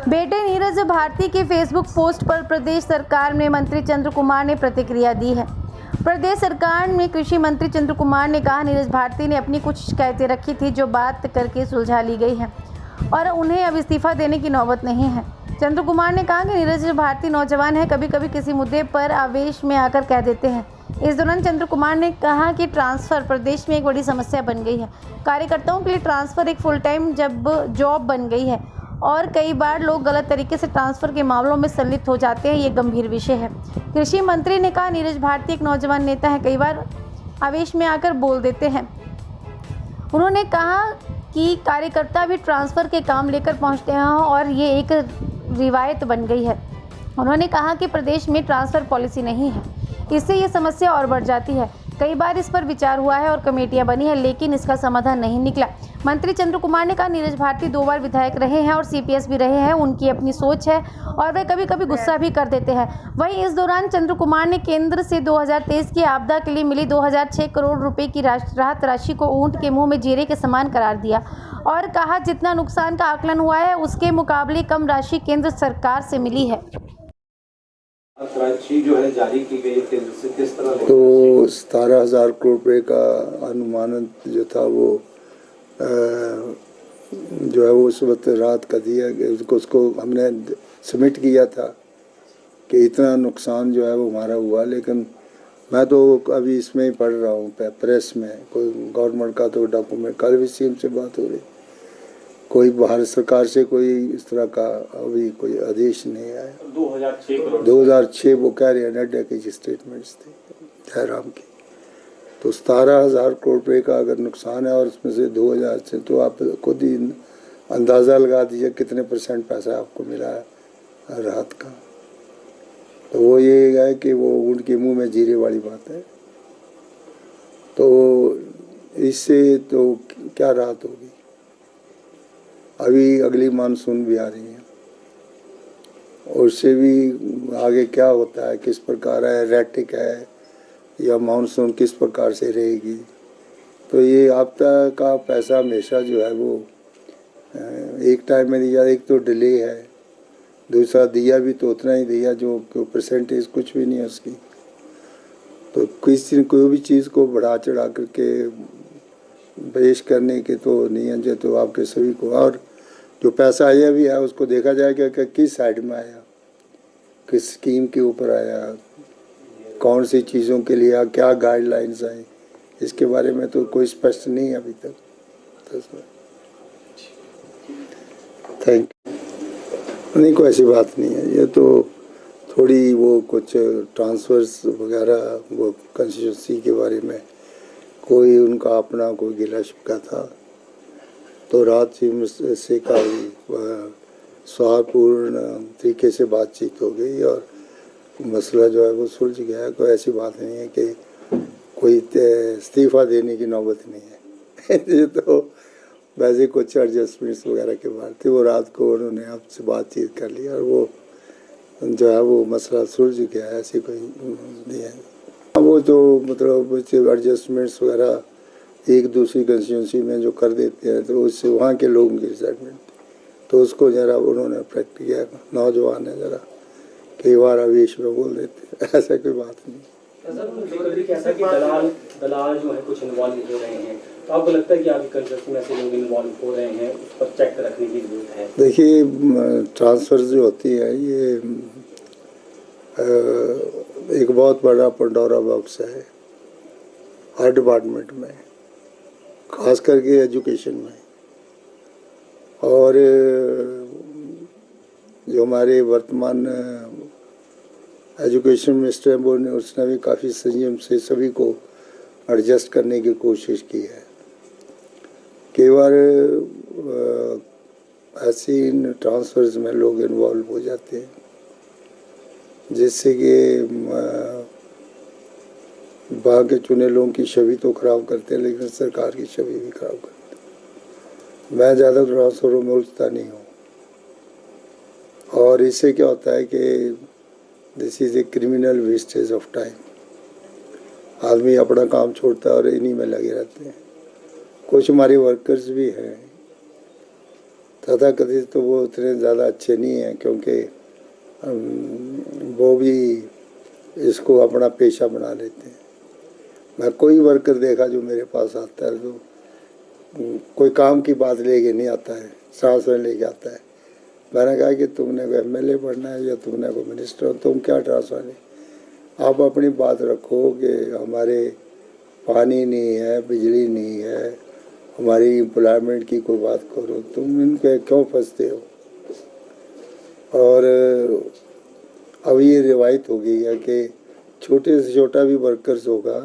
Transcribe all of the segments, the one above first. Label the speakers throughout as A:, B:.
A: बेटे नीरज भारती के Facebook post पर प्रदेश सरकार में मंत्री चंद्र कुमार ने प्रतिक्रिया दी है। प्रदेश सरकार में कृषि मंत्री चंद्र कुमार ने कहा, नीरज भारती ने अपनी कुछ शिकायतें रखी थी जो बात करके सुलझा ली गई है और उन्हें अब इस्तीफा देने की नौबत नहीं है। चंद्र कुमार ने कहा कि नीरज भारती नौजवान है, कभी कभी किसी मुद्दे पर आवेश में आकर कह देते हैं। इस दौरान चंद्र कुमार ने कहा कि ट्रांसफ़र प्रदेश में एक बड़ी समस्या बन गई है। कार्यकर्ताओं के लिए ट्रांसफ़र एक फुल टाइम जॉब बन गई है और कई बार लोग गलत तरीके से ट्रांसफ़र के मामलों में संलिप्त हो जाते हैं। ये गंभीर विषय है। कृषि मंत्री ने कहा, नीरज भारती एक नौजवान नेता है, कई बार आवेश में आकर बोल देते हैं। उन्होंने कहा कि कार्यकर्ता भी ट्रांसफ़र के काम लेकर पहुंचते हैं और ये एक रिवायत बन गई है। उन्होंने कहा कि प्रदेश में ट्रांसफ़र पॉलिसी नहीं है, इससे ये समस्या और बढ़ जाती है। कई बार इस पर विचार हुआ है और कमेटियां बनी है, लेकिन इसका समाधान नहीं निकला। मंत्री चंद्र कुमार ने कहा, नीरज भारती 2 बार विधायक रहे हैं और सीपीएस भी रहे हैं। उनकी अपनी सोच है और वे कभी कभी गुस्सा भी कर देते हैं। वहीं इस दौरान चंद्र कुमार ने केंद्र से 2023 की आपदा के लिए मिली 2006 करोड़ रुपए की राहत राशि को ऊंट के मुंह में जीरे के समान करार दिया और कहा, जितना नुकसान का आकलन हुआ है उसके मुकाबले कम राशि केंद्र सरकार से मिली है।
B: राशि जो है जारी की गई केंद्र से किस तरह?
C: तो 17,000 करोड़ रुपए का अनुमानित जो था वो जो है वो उस वक्त रात का दिया, उसको हमने सबमिट किया था कि इतना नुकसान जो है वो हमारा हुआ। लेकिन मैं तो अभी इसमें ही पढ़ रहा हूँ प्रेस में, कोई गवर्नमेंट का तो डॉक्यूमेंट, कल भी सीएम से बात हो रही, कोई भारत सरकार से कोई इस तरह का अभी कोई आदेश नहीं आया। 2006 वो कह रहे हैं, नड्डा की स्टेटमेंट्स थे जयराम की। तो 17,000 करोड़ रुपये का अगर नुकसान है और उसमें से 2,000 से, तो आप खुद ही अंदाज़ा लगा दीजिए कितने % पैसा आपको मिला है राहत का। तो वो ये है कि वो ऊँट के मुंह में जीरे वाली बात है। तो इससे तो क्या राहत होगी? अभी अगली मानसून भी आ रही है और उससे भी आगे क्या होता है, किस प्रकार है, रैटिक है या मानसून किस प्रकार से रहेगी। तो ये आपदा का पैसा हमेशा जो है वो एक टाइम में दिया, एक तो डिले है, दूसरा दिया भी तो उतना ही दिया जो % कुछ भी नहीं है उसकी। तो कोई भी चीज़ को बढ़ा चढ़ा करके पेश करने के तो नहीं है, जो तो आपके सभी को, और जो पैसा आया भी है उसको देखा जाएगा कि किस साइड में आया, किस स्कीम के ऊपर आया, कौन सी चीज़ों के लिए, क्या गाइडलाइंस आई, इसके बारे में तो कोई स्पष्ट नहीं है अभी तक। Thank you. नहीं, कोई ऐसी बात नहीं है। ये तो थोड़ी वो कुछ ट्रांसफर्स वगैरह, वो कंस्टिट्यूंसी के बारे में कोई उनका अपना कोई गिला शिकवा था, तो रात से काफ़ी सौहार्दपूर्ण तरीके से बातचीत हो गई और मसला जो है वो सुलझ गया। कोई ऐसी बात नहीं है कि कोई इस्तीफ़ा देने की नौबत नहीं है। ये तो वैसे कुछ एडजस्टमेंट्स वगैरह के बाद थे, वो रात को उन्होंने आपसे बातचीत कर लिया और वो जो है वो मसला सुलझ गया। ऐसी कोई नहीं है। वो तो मतलब एडजस्टमेंट्स वगैरह एक दूसरी कंस्टिट्यूंसी में जो कर देते हैं तो उससे वहाँ के लोगों की रिजल्टमेंट, तो उसको ज़रा उन्होंने अफेक्ट किया। नौजवान है, ज़रा कई बार आवेश में बोल देते हैं, ऐसा कोई बात नहीं।
B: दलाल जो है कुछ इन्वॉल्व हो रहे हैं, तो आपको लगता है कि आपकी कंस्ट्रक्शन में से लोग इन्वॉल्व हो रहे हैं, उस पर चेक रखने की जरूरत है?
C: देखिए, ट्रांसफ़र जो होती है ये एक बहुत बड़ा पंडोरा बॉक्स है हर डिपार्टमेंट में, खास करके एजुकेशन में। और जो हमारे वर्तमान एजुकेशन मिनिस्टर हैं, वो उसने भी काफ़ी संयम से सभी को एडजस्ट करने की कोशिश की है। कई बार ऐसी इन ट्रांसफर्स में लोग इन्वॉल्व हो जाते हैं जिससे कि बाहर के चुने लोगों की छवि तो खराब करते हैं, लेकिन सरकार की छवि भी खराब करते हैं। मैं ज़्यादा ट्रांसफरों में उलझता नहीं हूँ और इससे क्या होता है कि this is a criminal wastage of time. आदमी अपना काम छोड़ता है और इन्हीं में लगे रहते हैं। कुछ हमारे वर्कर्स भी हैं तथाकथित तो वो उतने ज़्यादा अच्छे नहीं हैं, क्योंकि वो भी इसको अपना पेशा बना लेते हैं। मैं कोई वर्कर देखा जो मेरे पास आता है तो कोई काम की बात लेके नहीं आता है, ट्रांसफर लेके आता है। मैंने कहा कि तुमने कोई एमएलए बनना है या तुमने कोई मिनिस्टर हो, तुम क्या ट्रांसफर नहीं। आप अपनी बात रखो कि हमारे पानी नहीं है, बिजली नहीं है, हमारी एम्प्लॉयमेंट की कोई बात करो, तुम इन पे क्यों फंसते हो। और अब ये रिवायत हो गई है कि छोटे से छोटा भी वर्कर्स होगा,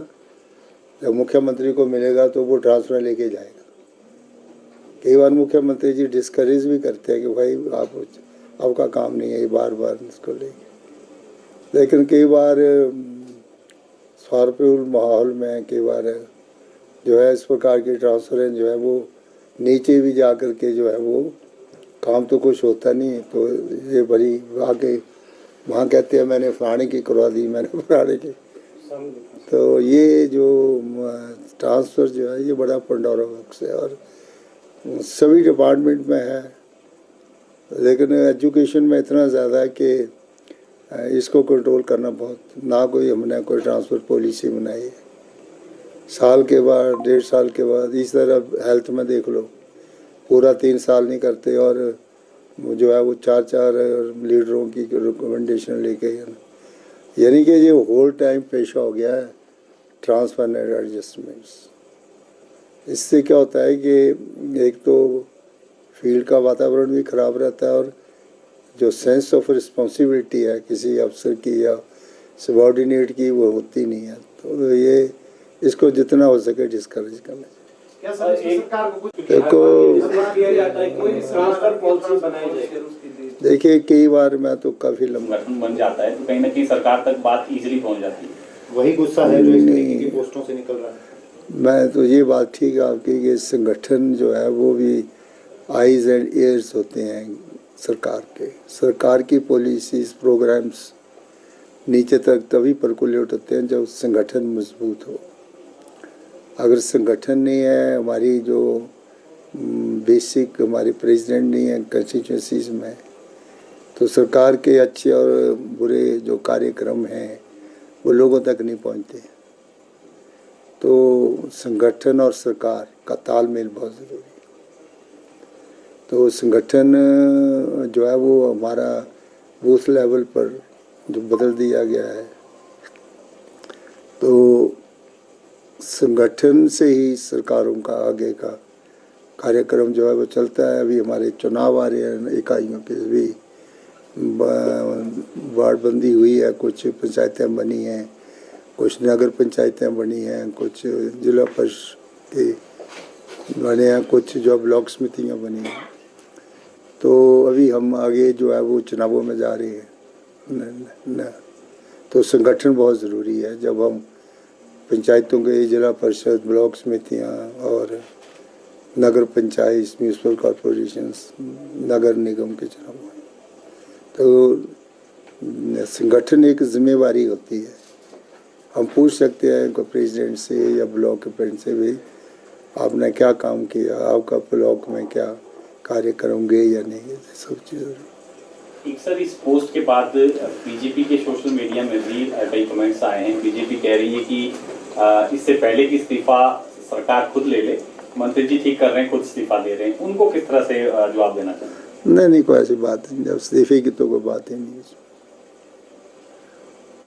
C: जब मुख्यमंत्री को मिलेगा तो वो ट्रांसफर लेके जाएगा। कई बार मुख्यमंत्री जी डिस्करेज भी करते हैं कि भाई आपका काम नहीं है, बार बार इसको लेके। लेकिन कई बार स्वार्थपूर्ण माहौल में कई बार जो है इस प्रकार की ट्रांसफरेंस जो है वो नीचे भी जा कर के जो है वो काम तो कुछ होता नहीं। तो ये बड़ी आगे वहाँ कहते हैं मैंने फलाने की करवा दी, मैंने फलाने की। तो ये जो ट्रांसफ़र जो है ये बड़ा पंडोरा बॉक्स है और सभी डिपार्टमेंट में है, लेकिन एजुकेशन में इतना ज़्यादा है कि इसको कंट्रोल करना बहुत, ना कोई हमने कोई ट्रांसफ़र पॉलिसी बनाई है। साल के बाद, 1.5 साल के बाद, इस तरह हेल्थ में देख लो, पूरा 3 साल नहीं करते और जो है वो 4-4 लीडरों की रिकमेंडेशन लेके, यानी कि ये होल टाइम पेशा हो गया है ट्रांसफर एंड एडजस्टमेंट्स। इससे क्या होता है कि एक तो फील्ड का वातावरण भी ख़राब रहता है और जो सेंस ऑफ रिस्पॉन्सिबिलिटी है किसी अफसर की या सबॉर्डिनेट की वो होती नहीं है। तो ये इसको जितना हो सके डिस्करेज करना। देखिए कई बार मैं तो काफ़ी लंबा
D: बन जाता है तो कहीं ना कहीं सरकार तक बात इजीली पहुंच जाती है।
E: वही गुस्सा है जो इस तरीके की पोस्टों से निकल रहा है।
C: मैं तो ये बात ठीक है आपकी कि संगठन जो है वो भी आइज एंड ईयर्स होते हैं सरकार के। सरकार की पॉलिसीज प्रोग्राम्स नीचे तक तभी परकुलेट होते हैं जब संगठन मजबूत हो। अगर संगठन नहीं है, हमारी जो बेसिक हमारी प्रेसिडेंट नहीं है कंस्टिट्यूंसीज में, तो सरकार के अच्छे और बुरे जो कार्यक्रम हैं वो लोगों तक नहीं पहुंचते। तो संगठन और सरकार का तालमेल बहुत ज़रूरी है। तो संगठन जो है वो हमारा बूथ लेवल पर जो बदल दिया गया है, तो संगठन से ही सरकारों का आगे का कार्यक्रम जो है वो चलता है। अभी हमारे चुनाव आ रहे हैं, इकाइयों के भी वार्डबंदी हुई है, कुछ पंचायतें बनी हैं, कुछ नगर पंचायतें बनी हैं, कुछ जिला परिषद के बने हैं, कुछ जो ब्लॉक समितियाँ बनी हैं। तो अभी हम आगे जो है वो चुनावों में जा रहे हैं तो संगठन बहुत ज़रूरी है। जब हम पंचायतों के जिला परिषद, ब्लॉक समितियाँ और नगर पंचायत, म्यूनसिपल कॉरपोरेशंस, नगर निगम के चुनाव में, तो संगठन एक जिम्मेवारी होती है। हम पूछ सकते हैं को प्रेसिडेंट से या ब्लॉक के प्रेसिडेंट से भी आपने क्या काम किया, आपका ब्लॉक में क्या कार्यक्रम गए या नहीं, ये सब चीज़ें।
D: एक सर इस पोस्ट के बाद बीजेपी के सोशल मीडिया में भी कई कमेंट्स आए हैं। बीजेपी कह रही है कि इससे पहले कि इस्तीफा सरकार खुद ले ले, मंत्री जी ठीक कर रहे हैं, खुद इस्तीफा दे रहे हैं, उनको किस तरह से जवाब देना चाहिए?
C: नहीं, कोई ऐसी बात नहीं, जब इस्तीफे की तो कोई बात ही नहीं है।